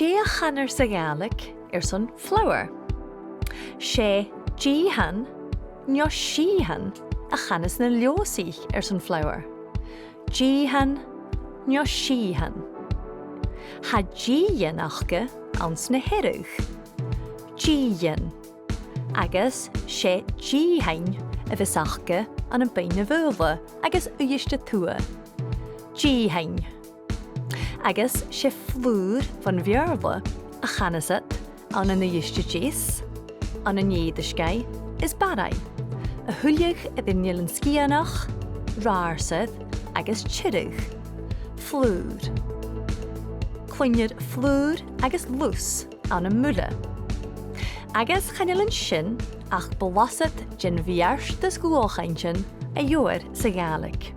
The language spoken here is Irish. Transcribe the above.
sé a chanar sa Gaelic airson flower. Sé Dìthean nó Seadh a chanas na leosaí airson flower. Dìthean nó Seadh. Ha Dìthean achcha ans na hirrug. Dìthean. Agus sé Dìthean a bheits achcha an bain na bhulva agus uiste tua. Dìthean. Agus sé flúr van bhearla a chanasat an na uiste dís, an na néadiscai is barai. A thuileach a bhíonn an scianach, rársad agus tiirigh. Flúr. Cloinead flúr agus lús an na mula. Agus channeil an sin ach blasad gin bhearst des Dualchainntean a dheoir sa Gaelic.